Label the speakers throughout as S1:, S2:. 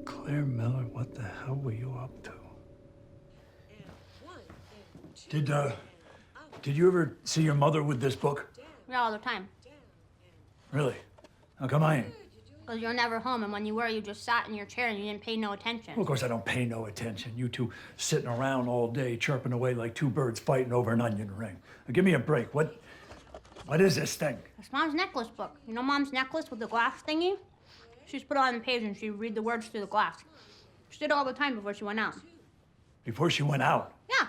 S1: Claire Miller, what the hell were you up to? Did you ever see your mother with this book?
S2: Yeah, all the time.
S1: Really? How come I ain't?
S2: Because you're never home, and when you were, you just sat in your chair and you didn't pay no attention.
S1: Well, of course I don't pay no attention. You two sitting around all day, chirping away like two birds fighting over an onion ring. Now, give me a break. What is this thing?
S2: It's Mom's necklace book. You know Mom's necklace with the glass thingy? She's put it on the page and she'd read the words through the glass. She did it all the time before she went out.
S1: Before she went out?
S2: Yeah.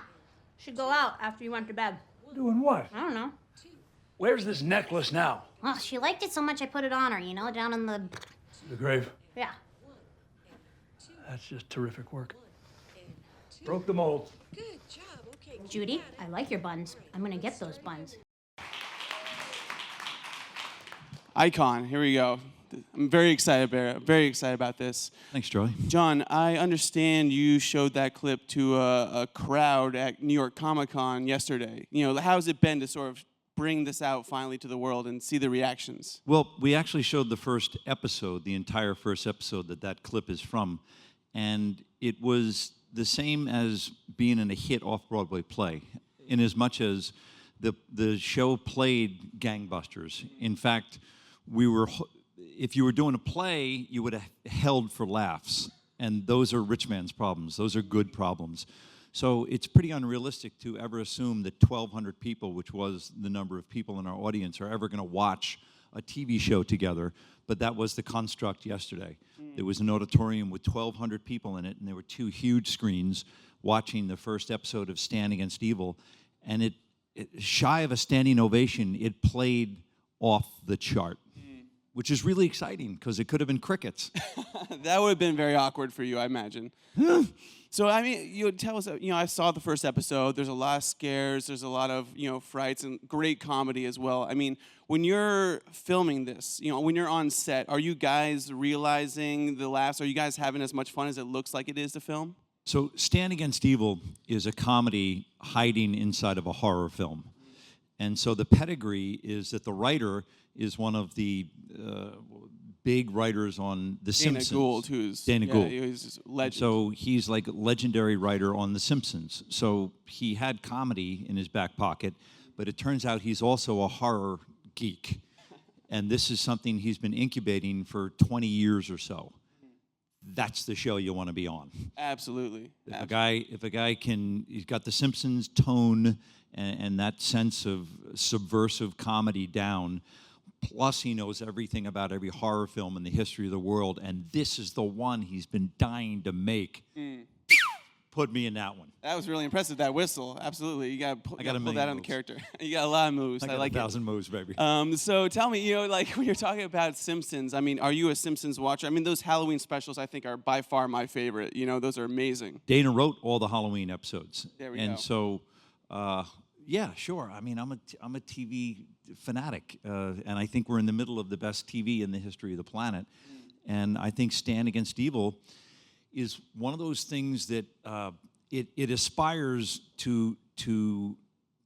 S2: She'd go out after you went to bed.
S1: Doing what?
S2: I don't know.
S1: Where's this necklace now?
S2: Well, she liked it so much I put it on her, you know, down in the...
S1: The grave?
S2: Yeah.
S1: That's just terrific work. Broke the mold.
S3: Good job. Okay.
S2: Judy, I like your buns. I'm gonna get those buns.
S4: Icon, here we go. I'm very excited about this.
S5: Thanks, Charlie.
S4: John, I understand you showed that clip to a crowd at New York Comic Con yesterday. You know, how's it been to sort of bring this out finally to the world and see the reactions?
S5: Well, we actually showed the first episode, the entire first episode that clip is from, and it was the same as being in a hit off-Broadway play, in as much as the show played gangbusters. In fact, if you were doing a play, you would have held for laughs, and those are rich man's problems. Those are good problems. So it's pretty unrealistic to ever assume that 1,200 people, which was the number of people in our audience, are ever going to watch a TV show together, but that was the construct yesterday. There was an auditorium with 1,200 people in it, and there were two huge screens watching the first episode of Stand Against Evil, and it shy of a standing ovation, it played off the chart. Which is really exciting, because it could have been crickets.
S4: That would have been very awkward for you, I imagine. So, I mean, you tell us, you know, I saw the first episode. There's a lot of scares. There's a lot of, you know, frights and great comedy as well. I mean, when you're filming this, you know, when you're on set, are you guys realizing the laughs? Are you guys having as much fun as it looks like it is to film?
S5: So, Stand Against Evil is a comedy hiding inside of a horror film. And so the pedigree is that the writer is one of the big writers on The Simpsons.
S4: Dana Gould, who's
S5: Dana Gould.
S4: He's a legend.
S5: So he's like a legendary writer on The Simpsons. So he had comedy in his back pocket, but it turns out he's also a horror geek. And this is something he's been incubating for 20 years or so. That's the show you want to be on.
S4: Absolutely.
S5: If a guy he's got The Simpsons tone and that sense of subversive comedy down, plus he knows everything about every horror film in the history of the world, and this is the one he's been dying to make. Put me in that one.
S4: That was really impressive, that whistle. Absolutely. You got to pull that on the
S5: moves.
S4: character. You got a lot of moves.
S5: I got
S4: like
S5: 1,000 moves, baby.
S4: So tell me, you know, like when you're talking about Simpsons, I mean, are you a Simpsons watcher? I mean, those Halloween specials, I think, are by far my favorite. You know, those are amazing.
S5: Dana wrote all the Halloween episodes.
S4: There we
S5: go. And so, yeah, sure. I mean, I'm a TV fanatic, and I think we're in the middle of the best TV in the history of the planet. And I think Stand Against Evil is one of those things that it aspires to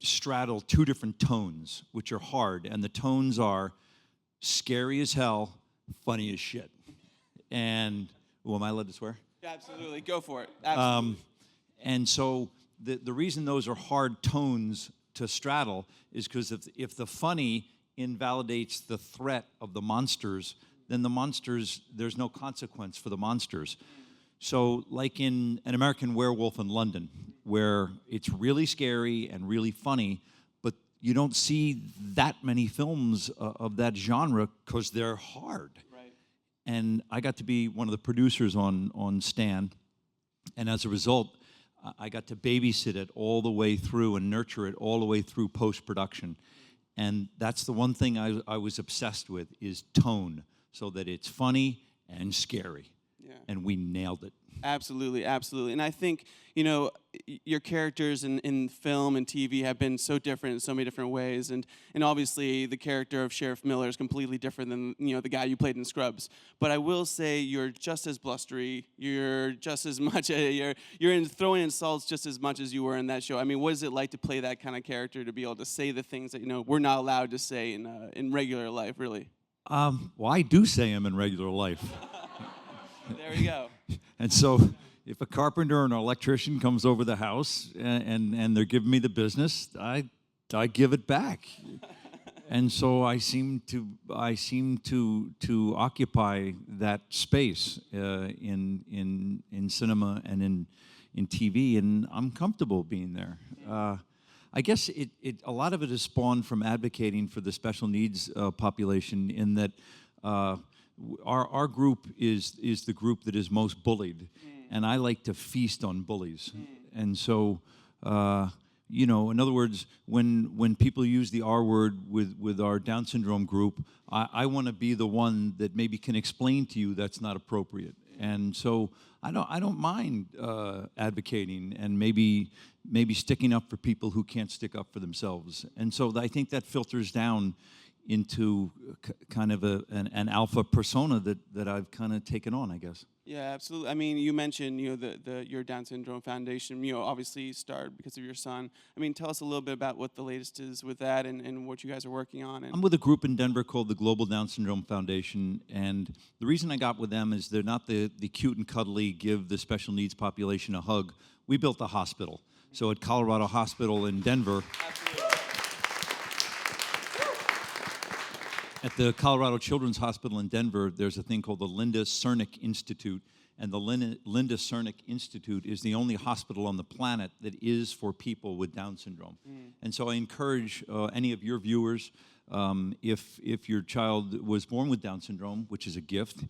S5: straddle two different tones, which are hard. And the tones are scary as hell, funny as shit. And, am I allowed to swear?
S4: Yeah, absolutely. Go for it. Absolutely.
S5: And so the reason those are hard tones to straddle is because if the funny invalidates the threat of the monsters, then the monsters, there's no consequence for the monsters. So like in An American Werewolf in London, where it's really scary and really funny, but you don't see that many films of that genre because they're hard.
S4: Right.
S5: And I got to be one of the producers on Stan, and as a result, I got to babysit it all the way through and nurture it all the way through post-production. And that's the one thing I was obsessed with, is tone, so that it's funny and scary.
S4: Yeah.
S5: And we nailed it.
S4: Absolutely, absolutely. And I think, your characters in film and TV have been so different in so many different ways. And obviously the character of Sheriff Miller is completely different than, the guy you played in Scrubs. But I will say you're just as blustery. You're just as much, you're throwing insults just as much as you were in that show. I mean, what is it like to play that kind of character, to be able to say the things that, we're not allowed to say in regular life, really?
S5: Well, I do say them in regular life.
S4: There we go.
S5: And so if a carpenter or an electrician comes over the house and they're giving me the business, I give it back. And so I seem to occupy that space in cinema and in TV, and I'm comfortable being there. I guess a lot of it is spawned from advocating for the special needs population, in that our group is the group that is most bullied, and I like to feast on bullies. And so, in other words, when people use the R word with our Down syndrome group, I want to be the one that maybe can explain to you that's not appropriate. And so I don't mind advocating and maybe sticking up for people who can't stick up for themselves. And so I think that filters down into kind of an alpha persona that I've kind of taken on, I guess.
S4: Yeah, absolutely. I mean, you mentioned, your Down Syndrome Foundation, obviously started because of your son. I mean, tell us a little bit about what the latest is with that and what you guys are working on.
S5: I'm with a group in Denver called the Global Down Syndrome Foundation, and the reason I got with them is they're not the cute and cuddly, give the special needs population a hug. We built a hospital. So at Colorado Hospital in Denver, at the Colorado Children's Hospital in Denver, there's a thing called the Linda Cernick Institute, and the Linda Cernick Institute is the only hospital on the planet that is for people with Down syndrome. And so I encourage any of your viewers, if your child was born with Down syndrome, which is a gift,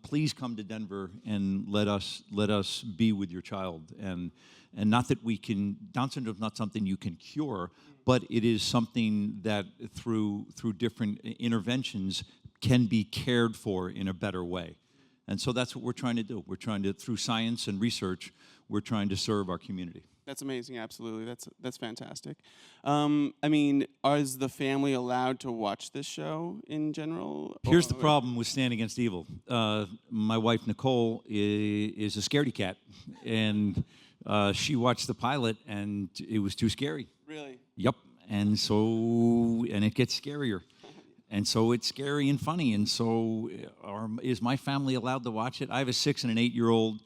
S5: please come to Denver and let us be with your child. And not that we can, Down syndrome is not something you can cure, but it is something that through different interventions can be cared for in a better way. And so that's what we're trying to do. We're trying to, through science and research, we're trying to serve our community.
S4: That's amazing, absolutely. That's fantastic. I mean, is the family allowed to watch this show in general?
S5: Here's the problem with Stand Against Evil. My wife, Nicole, is a scaredy cat, and she watched the pilot, and it was too scary.
S4: Really?
S5: Yep. And it gets scarier. And so it's scary and funny. And so is my family allowed to watch it? I have a 6 and an 8-year-old,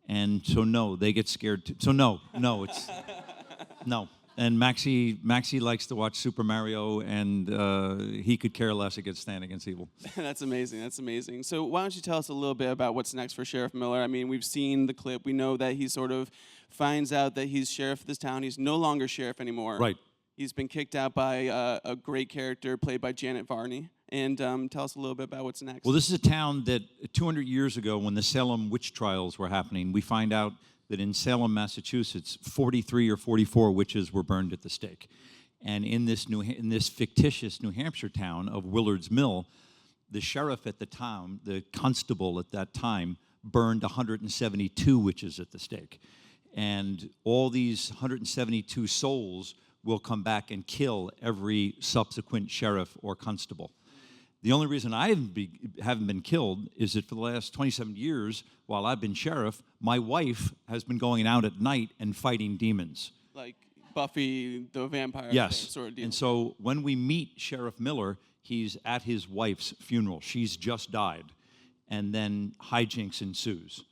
S5: and so no, they get scared too. So no, it's no. And Maxie likes to watch Super Mario, and he could care less against Stand Against Evil.
S4: That's amazing. That's amazing. So why don't you tell us a little bit about what's next for Sheriff Miller? I mean, we've seen the clip. We know that he sort of finds out that he's sheriff of this town. He's no longer sheriff anymore.
S5: Right.
S4: He's been kicked out by a great character played by Janet Varney. And tell us a little bit about what's next.
S5: Well, this is a town that 200 years ago, when the Salem witch trials were happening, we find out that in Salem, Massachusetts, 43 or 44 witches were burned at the stake. And in this fictitious New Hampshire town of Willard's Mill, the sheriff at the time, the constable at that time, burned 172 witches at the stake. And all these 172 souls will come back and kill every subsequent sheriff or constable. The only reason I haven't been killed is that for the last 27 years, while I've been sheriff, my wife has been going out at night and fighting demons.
S4: Like Buffy the Vampire
S5: Yes.
S4: sort of deal.
S5: And so when we meet Sheriff Miller, he's at his wife's funeral. She's just died. And then hijinks ensues.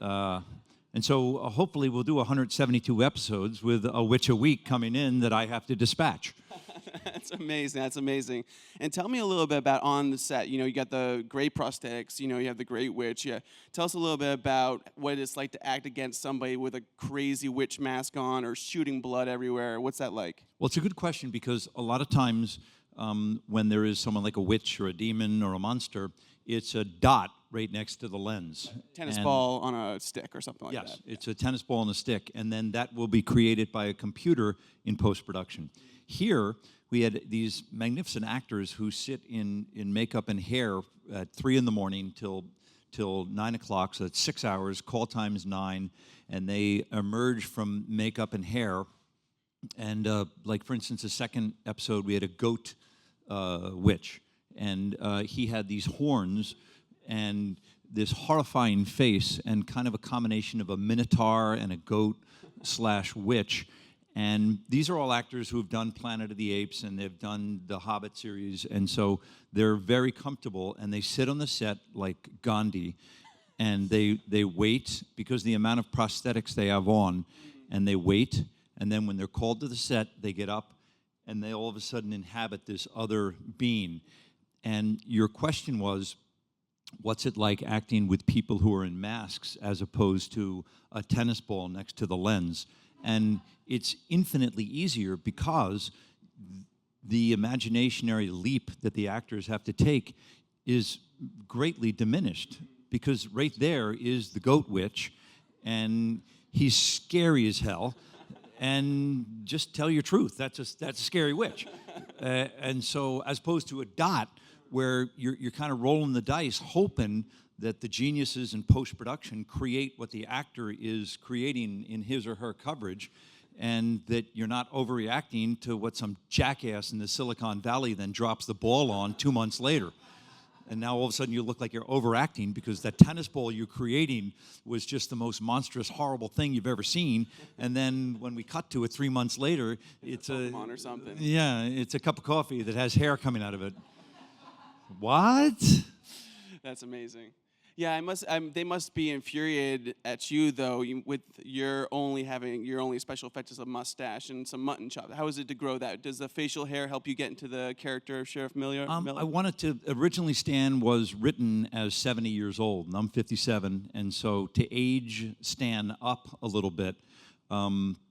S5: And so hopefully we'll do 172 episodes with a witch a week coming in that I have to dispatch.
S4: That's amazing. That's amazing. And tell me a little bit about on the set. You got the great prosthetics. You have the great witch. Yeah. Tell us a little bit about what it's like to act against somebody with a crazy witch mask on or shooting blood everywhere. What's that like?
S5: Well, it's a good question, because a lot of times when there is someone like a witch or a demon or a monster, it's a dot right next to the lens.
S4: Tennis ball on a stick or something like that.
S5: Yes, it's a tennis ball on a stick, and then that will be created by a computer in post-production. Here, we had these magnificent actors who sit in makeup and hair at 3 in the morning till till 9 o'clock, so that's 6 hours. Call time is 9, and they emerge from makeup and hair. And like, for instance, the second episode, we had a goat witch, and he had these horns and this horrifying face, and kind of a combination of a minotaur and a goat / witch. And these are all actors who have done Planet of the Apes, and they've done the Hobbit series, and so they're very comfortable, and they sit on the set like Gandhi, and they wait, because the amount of prosthetics they have on, and they wait, and then when they're called to the set, they get up, and they all of a sudden inhabit this other being. And your question was, what's it like acting with people who are in masks as opposed to a tennis ball next to the lens? And it's infinitely easier, because the imaginary leap that the actors have to take is greatly diminished, because right there is the goat witch, and he's scary as hell. And just tell your truth, that's a scary witch. And so, as opposed to a dot, where you're kind of rolling the dice, hoping that the geniuses in post-production create what the actor is creating in his or her coverage, and that you're not overreacting to what some jackass in the Silicon Valley then drops the ball on 2 months later. And now all of a sudden you look like you're overacting, because that tennis ball you're creating was just the most monstrous, horrible thing you've ever seen. And then when we cut to it 3 months later, it's a
S4: Pokemon or something.
S5: Yeah, it's a cup of coffee that has hair coming out of it. What?
S4: That's amazing. Yeah, they must be infuriated at you, though, with your only special effect is a mustache and some mutton chop. How is it to grow that? Does the facial hair help you get into the character of Sheriff Miller?
S5: I wanted to, originally Stan was written as 70 years old, and I'm 57, and so to age Stan up a little bit,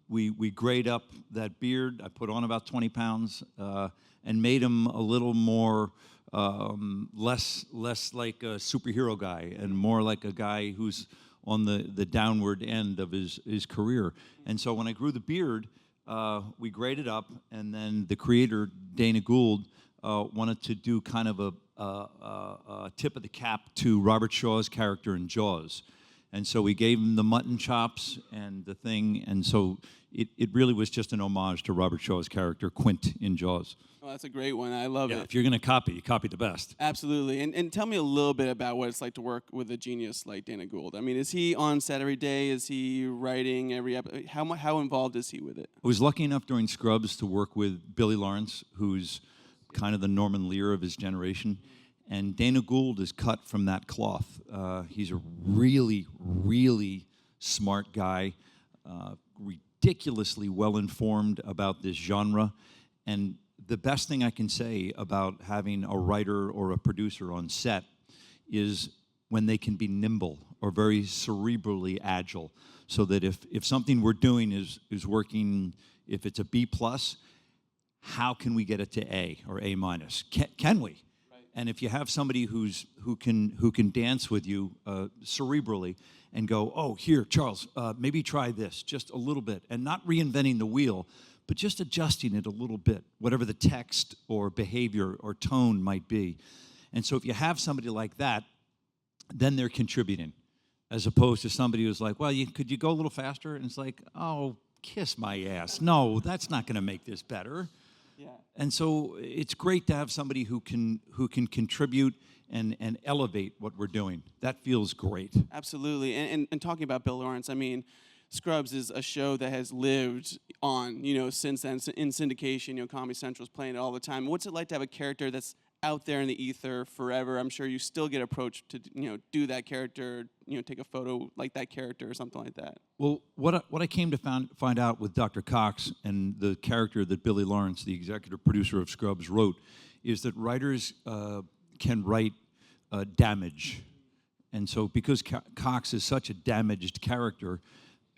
S5: we grayed up that beard. I put on about 20 pounds and made him a little more... less like a superhero guy, and more like a guy who's on the downward end of his career. And so when I grew the beard, we grayed it up, and then the creator, Dana Gould, wanted to do kind of a tip of the cap to Robert Shaw's character in Jaws. And so we gave him the mutton chops and the thing, and so it really was just an homage to Robert Shaw's character, Quint, in Jaws.
S4: Oh, that's a great one. I love it.
S5: If you're going to copy, you copy the best.
S4: Absolutely. And tell me a little bit about what it's like to work with a genius like Dana Gould. I mean, is he on set every day? Is he writing every episode? How involved is he with it?
S5: I was lucky enough during Scrubs to work with Billy Lawrence, who's kind of the Norman Lear of his generation. And Dana Gould is cut from that cloth. He's a really, really smart guy, ridiculously well-informed about this genre. And the best thing I can say about having a writer or a producer on set is when they can be nimble or very cerebrally agile, so that if something we're doing is working, if it's a B+, how can we get it to A or A-? Can we? Right. And if you have somebody who can dance with you cerebrally and go, oh, here, Charles, maybe try this just a little bit, and not reinventing the wheel, but just adjusting it a little bit, whatever the text or behavior or tone might be. And so if you have somebody like that, then they're contributing, as opposed to somebody who's like, well, could you go a little faster? And it's like, oh, kiss my ass. No, that's not going to make this better. Yeah. And so it's great to have somebody who can contribute and elevate what we're doing. That feels great.
S4: Absolutely. And talking about Bill Lawrence, I mean, Scrubs is a show that has lived on, since then in syndication. Comedy Central's playing it all the time. What's it like to have a character that's out there in the ether forever? I'm sure you still get approached to, do that character, take a photo like that character or something like that.
S5: Well, what I came to find out with Dr. Cox and the character that Billy Lawrence, the executive producer of Scrubs, wrote, is that writers can write damage. And so because Cox is such a damaged character,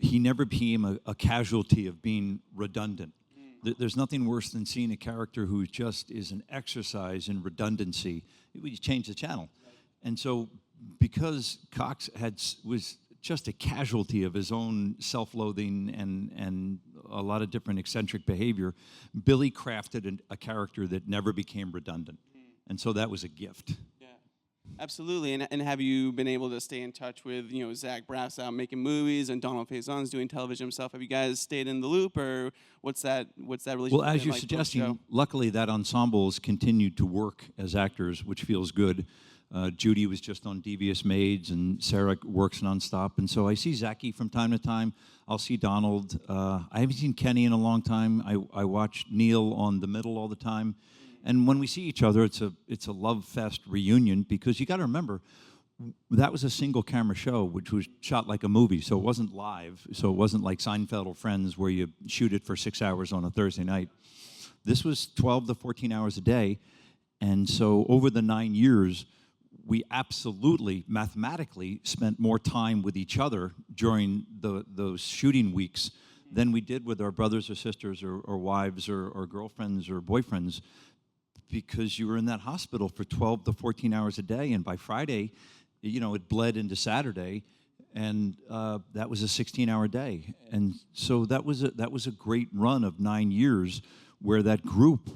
S5: he never became a casualty of being redundant. There's nothing worse than seeing a character who just is an exercise in redundancy. We change the channel. And so because Cox was just a casualty of his own self-loathing and a lot of different eccentric behavior, Billy crafted a character that never became redundant. And so that was a gift.
S4: Yeah. Absolutely. And have you been able to stay in touch with, Zach Braff out making movies and Donald Faison's doing television himself? Have you guys stayed in the loop, or what's that relationship
S5: Well, as
S4: been
S5: you're
S4: like
S5: suggesting,
S4: post-show?
S5: luckily that ensemble's continued to work as actors, which feels good. Judy was just on Devious Maids, and Sarah works nonstop. And so I see Zachy from time to time. I'll see Donald. I haven't seen Kenny in a long time. I watch Neil on The Middle all the time. And when we see each other, it's a love fest reunion, because you got to remember, that was a single camera show, which was shot like a movie, so it wasn't live. So it wasn't like Seinfeld or Friends, where you shoot it for 6 hours on a Thursday night. This was 12 to 14 hours a day. And so over the 9 years, we absolutely, mathematically, spent more time with each other during those shooting weeks than we did with our brothers or sisters or wives or girlfriends or boyfriends, because you were in that hospital for 12 to 14 hours a day, and by Friday, it bled into Saturday, and that was a 16-hour day. And so that was a great run of 9 years, where that group,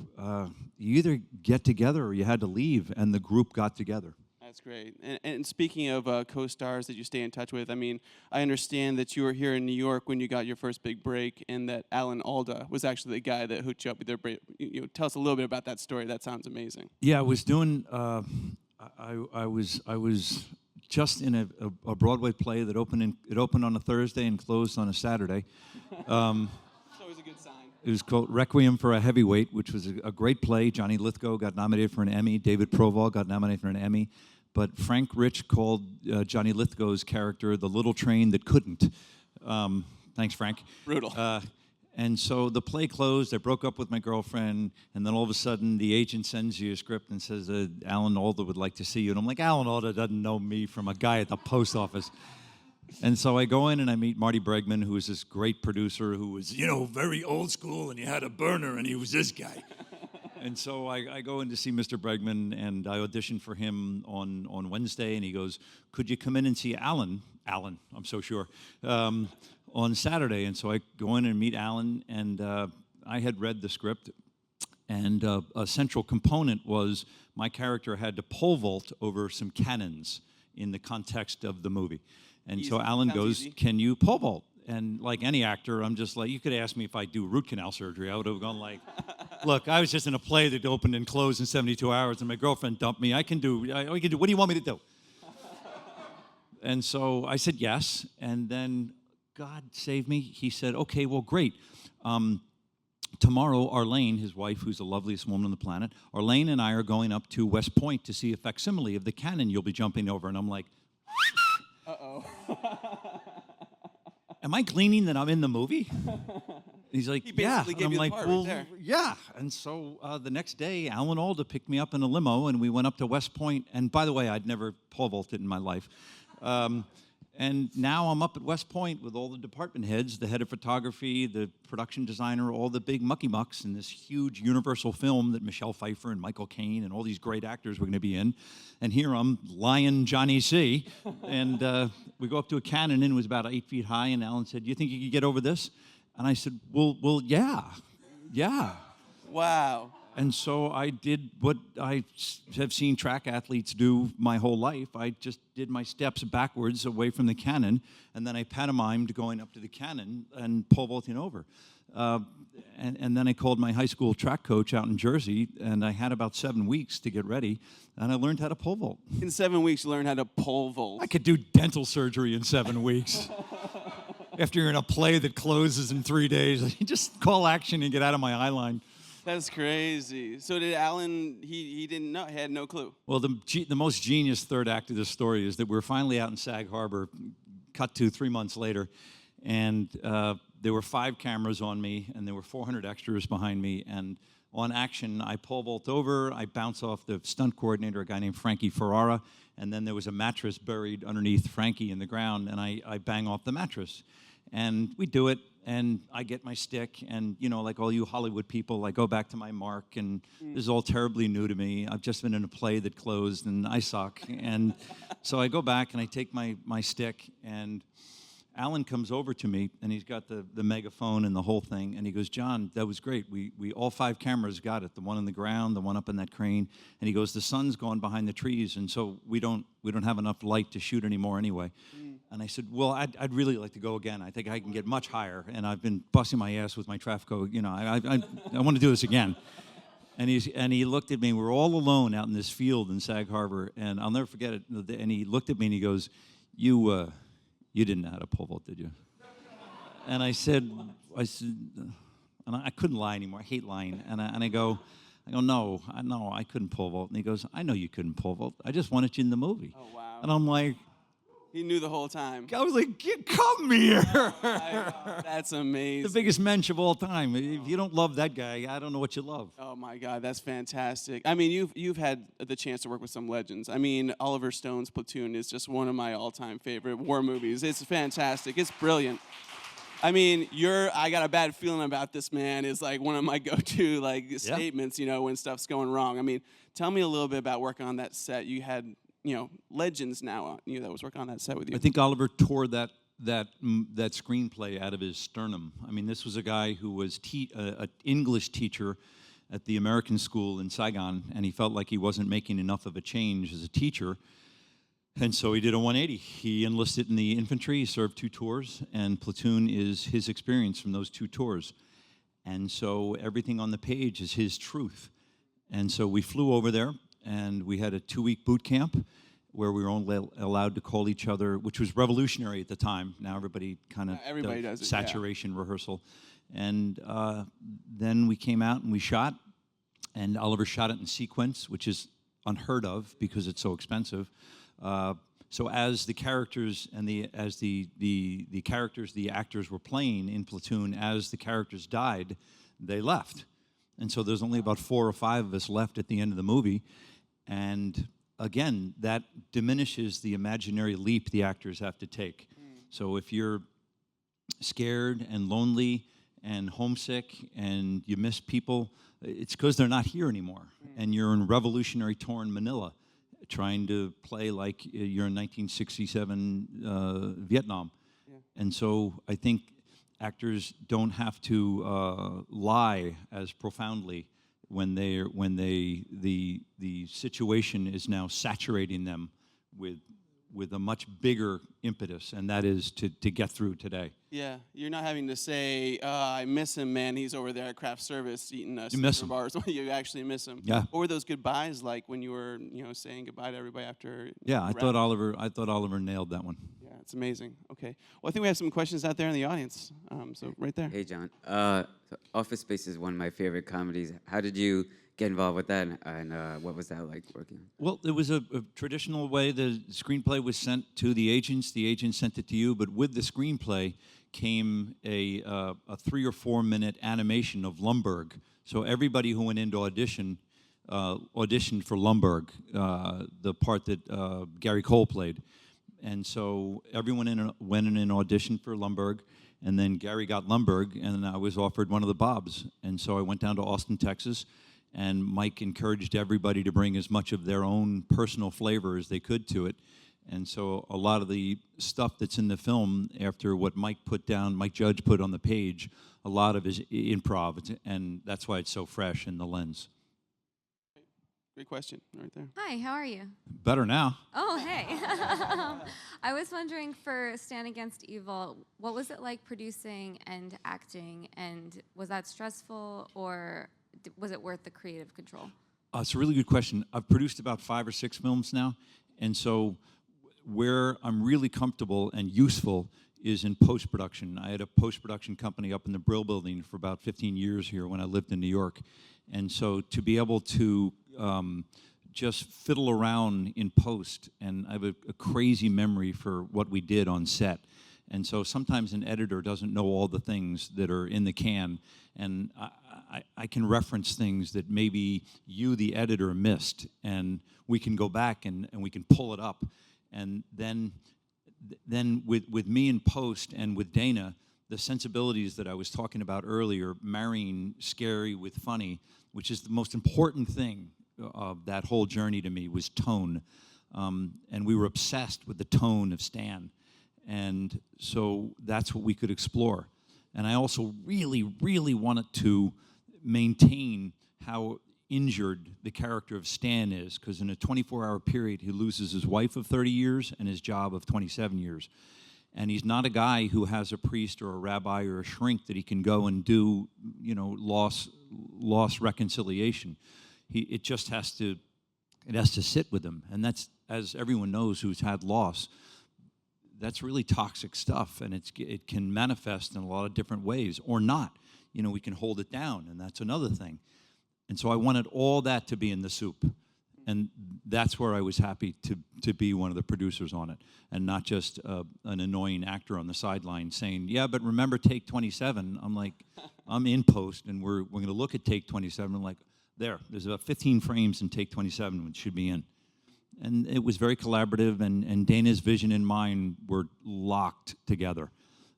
S5: you either get together or you had to leave, and the group got together.
S4: That's great. And speaking of co-stars that you stay in touch with, I understand that you were here in New York when you got your first big break, and that Alda was actually the guy that hooked you up with their break. Tell us a little bit about that story. That sounds amazing.
S5: Yeah, I was doing. I was just in a Broadway play that opened on a Thursday and closed on a Saturday.
S4: It's always a good sign.
S5: It was called Requiem for a Heavyweight, which was a great play. Johnny Lithgow got nominated for an Emmy. David Proval got nominated for an Emmy. But Frank Rich called Johnny Lithgow's character the little train that couldn't. Thanks, Frank.
S4: Brutal.
S5: And so the play closed. I broke up with my girlfriend, and then all of a sudden the agent sends you a script and says, Alan Alda would like to see you. And I'm like, Alan Alda doesn't know me from a guy at the post office. And so I go in and I meet Marty Bregman, who is this great producer who was, very old school, and he had a burner, and he was this guy. And so I go in to see Mr. Bregman, and I audition for him on Wednesday, and he goes, could you come in and see Alan, I'm so sure, on Saturday? And so I go in and meet Alan, and I had read the script, and a central component was my character had to pole vault over some cannons in the context of the movie. And
S4: Easy.
S5: so Alan
S4: Sounds
S5: goes,
S4: easy.
S5: can you pole vault? And like any actor, I'm just like, you could ask me if I do root canal surgery. I would have gone like, look, I was just in a play that opened and closed in 72 hours, and my girlfriend dumped me. What do you want me to do? And so I said yes, and then God save me, he said, okay, well, great. Tomorrow, Arlene, his wife, who's the loveliest woman on the planet, Arlene and I are going up to West Point to see a facsimile of the Canon you'll be jumping over. And I'm like,
S4: Uh-oh.
S5: am I gleaning that I'm in the movie? He's like,
S4: He
S5: yeah.
S4: basically
S5: And
S4: gave
S5: I'm
S4: you the
S5: like,
S4: part
S5: well,
S4: right there.
S5: yeah. And so the next day, Alan Alda picked me up in a limo, and we went up to West Point. And by the way, I'd never pole vaulted in my life. And now I'm up at West Point with all the department heads, the head of photography, the production designer, all the big mucky mucks in this huge Universal film that Michelle Pfeiffer and Michael Caine and all these great actors were going to be in. And here I'm, Lion Johnny C. And we go up to a Canon, and it was about 8 feet high. And Alan said, "Do you think you could get over this?" And I said, well, yeah.
S4: Wow.
S5: And so I did what I have seen track athletes do my whole life. I just did my steps backwards away from the Canon, and then I pantomimed going up to the Canon and pole vaulting over. And then I called my high school track coach out in Jersey, and I had about 7 weeks to get ready, and I learned how to pole vault.
S4: In 7 weeks, you learn how to pole vault.
S5: I could do dental surgery in 7 weeks. After you're in a play that closes in 3 days, you just call action and get out of my eye line.
S4: That's crazy. So did Alan, he didn't know, he had no clue.
S5: Well, the most genius third act of this story is that we're finally out in Sag Harbor, cut to 3 months later, and there were 5 cameras on me, and there were 400 extras behind me, and on action, I pole vault over, I bounce off the stunt coordinator, a guy named Frankie Ferrara, and then there was a mattress buried underneath Frankie in the ground, and I bang off the mattress. And we do it, and I get my stick, and, like all you Hollywood people, I go back to my mark, and this is all terribly new to me. I've just been in a play that closed, and I suck. And so I go back, and I take my stick, and Alan comes over to me, and he's got the megaphone and the whole thing, and he goes, John, that was great. We all 5 cameras got it, the one on the ground, the one up in that crane, and he goes, the sun's gone behind the trees, and so we don't have enough light to shoot anymore anyway. And I said, well, I'd really like to go again. I think I can get much higher, and I've been busting my ass with my Traffico. You know, I want to do this again. And he looked at me. We're all alone out in this field in Sag Harbor, and I'll never forget it. And he looked at me and he goes, "You didn't know how to pole vault, did you?" And I said, and I couldn't lie anymore. I hate lying. And I go, no, I couldn't pole vault. And he goes, I know you couldn't pole vault. I just wanted you in the movie.
S4: Oh, wow.
S5: And I'm like,
S4: He knew the whole time.
S5: I was like, come here.
S4: That's amazing.
S5: The biggest mensch of all time. If you don't love that guy, I don't know what you love.
S4: Oh my God, that's fantastic. I mean, you've had the chance to work with some legends. I mean, Oliver Stone's Platoon is just one of my all-time favorite war movies. It's fantastic. It's brilliant. I mean, I got a bad feeling about this man is like one of my go-to statements, you know, when stuff's going wrong. I mean, tell me a little bit about working on that set. You had, you know, legends now, you know, that was working on that set with you.
S5: I think Oliver tore that screenplay out of his sternum. I mean, this was a guy who was an English teacher at the American school in Saigon, and he felt like he wasn't making enough of a change as a teacher. And so he did a 180. He enlisted in the infantry, he served 2 tours, and Platoon is his experience from those 2 tours. And so everything on the page is his truth. And so we flew over there, and we had a 2-week boot camp where we were only allowed to call each other, which was revolutionary at the time. Now everybody kind of
S4: does it,
S5: saturation rehearsal. And then we came out and we shot, and Oliver shot it in sequence, which is unheard of because it's so expensive. So as the characters and the actors were playing in Platoon, as the characters died, they left. And so there's only about 4 or 5 of us left at the end of the movie. And again, that diminishes the imaginary leap the actors have to take. So if you're scared and lonely and homesick and you miss people, it's because they're not here anymore. And you're in revolutionary torn Manila trying to play like you're in 1967 Vietnam. Yeah. And so I think actors don't have to lie as profoundly when the situation is now saturating them with a much bigger impetus, and that is to get through today.
S4: Yeah, you're not having to say, I miss him, man, he's over there at craft service eating bars. You actually miss him.
S5: Yeah.
S4: What were those goodbyes like when you were, you know, saying goodbye to everybody after?
S5: Yeah, I thought Oliver nailed that one.
S4: Yeah, it's amazing. Okay. Well, I think we have some questions out there in the audience. So right there.
S3: Hey, John. So Office Space is one of my favorite comedies. How did you get involved with that, and what was that like working?
S5: Well, it was a traditional way. The screenplay was sent to the agents sent it to you, but with the screenplay came a 3 or 4 minute animation of Lumbergh. So everybody who went into auditioned for Lumbergh, the part that Gary Cole played. And so everyone went in and auditioned for Lumbergh, and then Gary got Lumbergh, and I was offered one of the Bobs. And so I went down to Austin, Texas, and Mike encouraged everybody to bring as much of their own personal flavor as they could to it. And so a lot of the stuff that's in the film, after what Mike Judge put on the page, a lot of it is improv, and that's why it's so fresh in the lens.
S4: Great question, right there.
S6: Hi, how are you?
S5: Better now.
S6: Oh, hey. I was wondering, for Stand Against Evil, what was it like producing and acting, and was that stressful, or was it worth the creative control?
S5: It's a really good question. I've produced about 5 or 6 films now, and so where I'm really comfortable and useful is in post-production. I had a post-production company up in the Brill Building for about 15 years here when I lived in New York, and so to be able to just fiddle around in post, and I have a crazy memory for what we did on set. And so sometimes an editor doesn't know all the things that are in the can, and I can reference things that maybe you, the editor, missed, and we can go back and we can pull it up. And then with me in post and with Dana, the sensibilities that I was talking about earlier, marrying scary with funny, which is the most important thing of that whole journey to me, was tone. And we were obsessed with the tone of Stan. And so that's what we could explore. And I also really, really wanted to maintain how injured the character of Stan is, because in a 24-hour period, he loses his wife of 30 years and his job of 27 years. And he's not a guy who has a priest or a rabbi or a shrink that he can go and do, you know, loss reconciliation. It just has to sit with him. And that's, as everyone knows who's had loss, that's really toxic stuff, and it can manifest in a lot of different ways, or not. You know, we can hold it down, and that's another thing. And so I wanted all that to be in the soup. And that's where I was happy to be one of the producers on it, and not just an annoying actor on the sideline saying, yeah, but remember take 27. I'm like, I'm in post, and we're going to look at take 27. I'm like, there's about 15 frames in take 27, which should be in. And it was very collaborative, and Dana's vision and mine were locked together.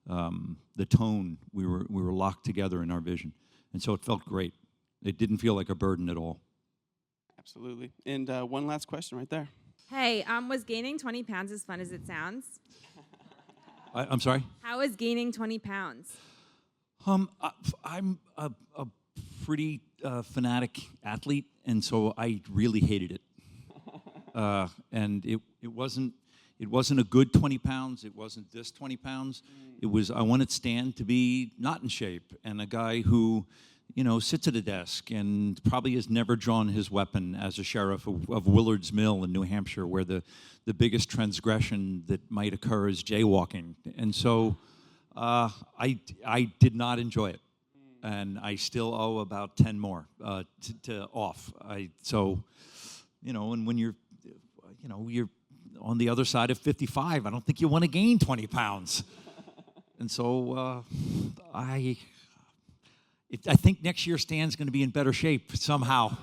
S5: The tone, we were locked together in our vision. And so it felt great. It didn't feel like a burden at all.
S4: Absolutely. And one last question right there.
S7: Hey, was gaining 20 pounds as fun as it sounds?
S5: I'm sorry?
S7: How is gaining 20 pounds?
S5: I'm a pretty fanatic athlete, and so I really hated it. And it wasn't a good 20 pounds. It wasn't this 20 pounds. It was, I wanted Stan to be not in shape, and a guy who, you know, sits at a desk and probably has never drawn his weapon as a sheriff of Willard's Mill in New Hampshire, where the biggest transgression that might occur is jaywalking. And so I did not enjoy it. And I still owe about 10 more to off. So, you know, and when you're on the other side of 55, I don't think you want to gain 20 pounds. And so I think next year Stan's going to be in better shape somehow.
S4: There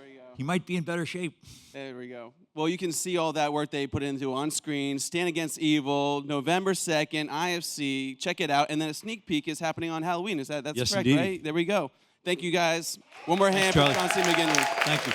S4: we go.
S5: He might be in better shape.
S4: There we go. Well, you can see all that work they put into on screen. Stand Against Evil, November 2nd, IFC. Check it out. And then a sneak peek is happening on Halloween. That's
S5: yes,
S4: correct,
S5: indeed.
S4: right? There we go. Thank you, guys. One more hand for
S5: Charlie.
S4: John C. McGinley.
S5: Thank you.